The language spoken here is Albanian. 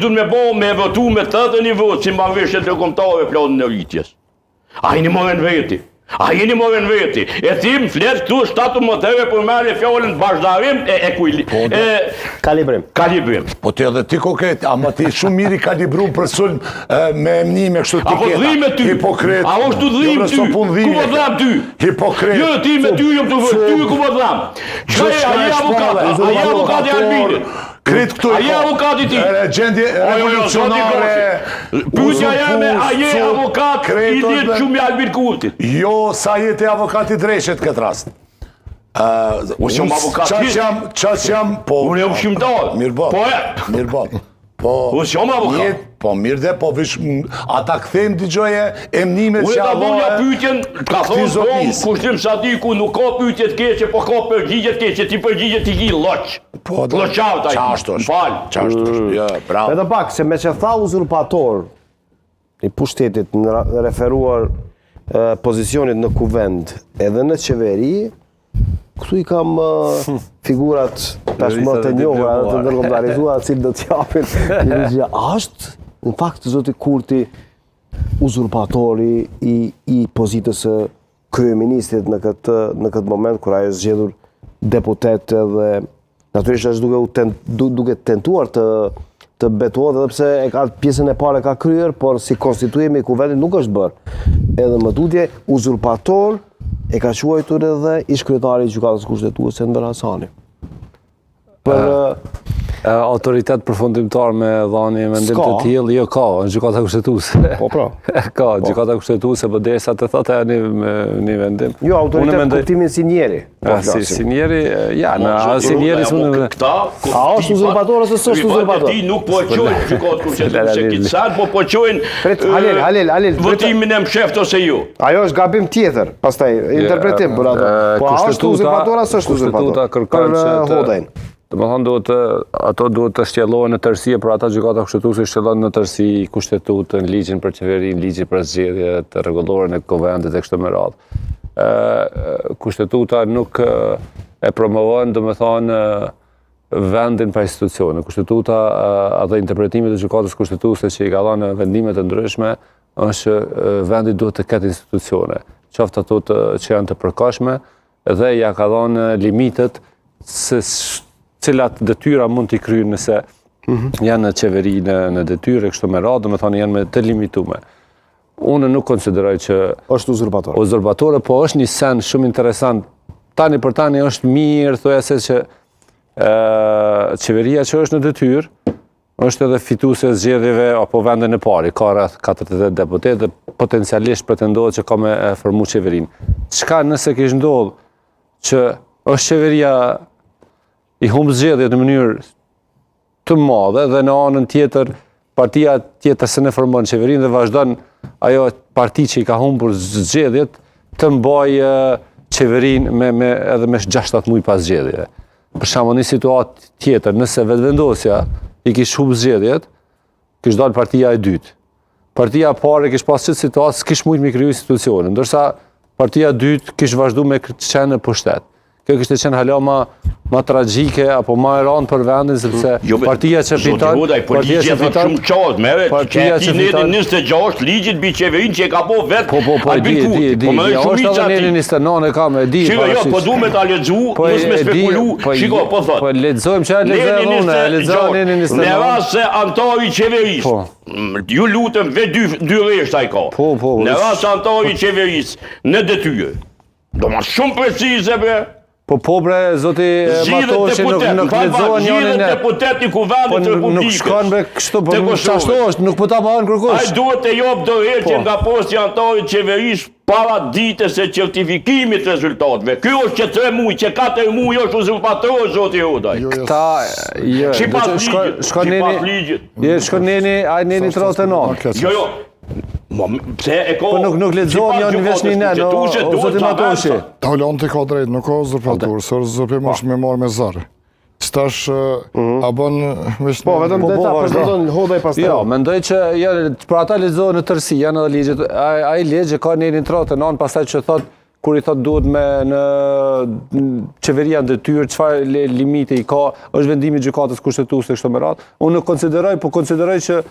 Dhënë me bo me votu me 80 votë si marrëveshjet e kombëtarëve planin e rritjes. A jeni morën veti. A jeni morën veti. E thim flet këtu 17 herë për marrë fjalën vazhdarim e kalibrim. Po ti edhe ti konkret, ama ti shumë miri kalibrum për sulm me emnime kështu ti. Apo dhime ty. Hipokrit. A është dhim ty. Ku po dham ty? Hipokrit. Jo ti me ty jam të vë. Ty ku po dham. Çka ai avokati Albinit. Krit këtu. Ai avokati ti. Gjendje revolucionare. Pyetja jeme, a je avokat i ditë shumë i Albin Kurtit? Jo, sa jete avokati Dreshit këtë rast. Unë jam avokat. Qas jam, po... Unë jam shqimtar. Mirë bo. Unë jam avokat. Po mirë dhe, po vish, ata këthejmë digjoje emnimet që avokat. Unë e ta pyetjen, ka thonë kushtim Sadiku, nuk ka pyetjet keqe, po ka përgjigjet keqe, ti përgjigjet i gi loq. Loqavtaj. Qashtosh, jo, bravo. Edhe pak, se me që tha uzurpator i pushtetit në referuar pozicionit në kuvend edhe në qeveri, këtu i kam figurat tashmë të njohura dhe të ndërkombëtarizuara cilë do t'japin dirigja. Ashtë, në fakt, zoti Kurti, uzurpatori i pozitës së kryeministrit në këtë moment, kur ajo zgjedhur deputet dhe natyrisht është duke tentuar të betuar edhe pse e ka pjesën e parë ka kryer, por si konstituimi i kuvendit nuk është bërë. Edhe më tutje, uzurpator e ka quajtur edhe ish kryetari i gjykatës kushtetuese Enver Hasani. Autoritet përfundimtar me dhënie mendim të tillë, jo ka, në gjykata kushtetuese. Po pra. Ka, gjykata kushtetuese, po derisa të thotë një vendim. Jo, autoritet kuptimin sinjeri. Si njeri, ja, në sinjeri s'mund të... A është uzurpator ose s'është uzurpator? Ti nuk po qojnë gjykatë kushtetuese kitësar, po qojnë Halil. votimin e msheft ose ju. Ajo është gabim tjetër, pastaj interpretim për ato. Po a është uzurpator ose s'është uzurpator? Për Hodajn. Dhe më thonë, ato duhet të shtjellohen në tërësi, për ata gjykata kushtetuese shtjellohen në tërësi kushtetutën, ligjin për qeverin, ligjin për zgjedhje, të rregulloren e kuvendit e kështu me radhë. Kushtetuta nuk e promovon, do me thonë, vendin për institucione. Kushtetuta, ato interpretimet e gjykatës kushtetuese që i ka dhënë vendimet e ndryshme, është vendi duhet të ketë institucione, qoftë ato që janë të përkohshme, dhe ja ka dhënë limitet se cilat detyra mund t'i kryjnë nëse janë në qeveri në detyre, kështu me radhë, do me thonë janë me të limitume. Unë nuk konsideroj që... është uzurpator. Uzurpatore, po është një sen shumë interesant. Tani për tani është mirë, thojase që qeveria që është në detyrë, është edhe fituese e zgjedhjeve apo vendin e parë, ka rreth 48 deputet dhe potencialisht pretendohet që ka me formu qeverinë. Çka nëse kish ndodhur që është qeveria i humbë zgjedhjet në mënyrë të madhe dhe në anën tjetër partia tjetër se ne formon qeverinë dhe vazhdon ajo parti që i ka humbur zgjedhjet të mbajë qeverinë edhe me 6-7 muaj pas zgjedhjeve. Për shembull, në situatë tjetër, nëse vetëvendosja i kishte humbur zgjedhjet, kishte dalë partia e dytë. Partia e parë kishte pas çështë situatë, s'kishte mujt me kriju institucione, ndërsa partia e dytë kishte vazhduar me qenë në pushtet. Kjo kishte qenë hala ma tragjike apo ma e rëndë për vendin, sepse partia që fiton... Partia që fiton... Shumë qatë, mere, që ti në 26 ligjit bi qeverin që e ka po vetë Albin Kurti. Po më dhe shumë i qatë ti. 29 e ka me di. Shiko, jo, po du me ta ledzu, nës me spekulu, shiko, po thot. Po ledzojmë që e ledzojmë une, ledzojmë neni 29. Në rast se antari qeveris, ju lutëm vetë dy reshta i ka. Në rast se antari qeveris në detyre, do ma shumë precize, bre. Po bre, zoti Matoshi nuk lexohen njërin e... deputet i kuvendit të Republikës. Nuk shkon me kështu, po qashtu është, nuk po ta bëhen kërkush. Ai duhet të jop dorëheqje nga posti antarit qeverisë para ditës së certifikimit të rezultateve. Ky është që 3 muaj, që 4 muaj është uzurpator, zoti Hodaj. Këta, jo, shkon neni, ai neni 39. Jo. Pse e ka... Po nuk lexohem janë në vesh një ne, zoti Matoshi. Holon të ka drejt, nuk ka uzurpator, së uzurpim është me marrë me zarë. Stash, a bën... Po, vetëm dhe ta përshëndon Hodaj pas të... Jo, mendoj që për ata lexohen në tërësi, janë edhe ligjet, ai ligje ka njerin 39, pastaj që thot kur i thot duhet me në qeveria ndërtyrë, çfarë limite i ka, është vendimi i gjykatës kushtetuese kështu me radhë. Unë konsideroj që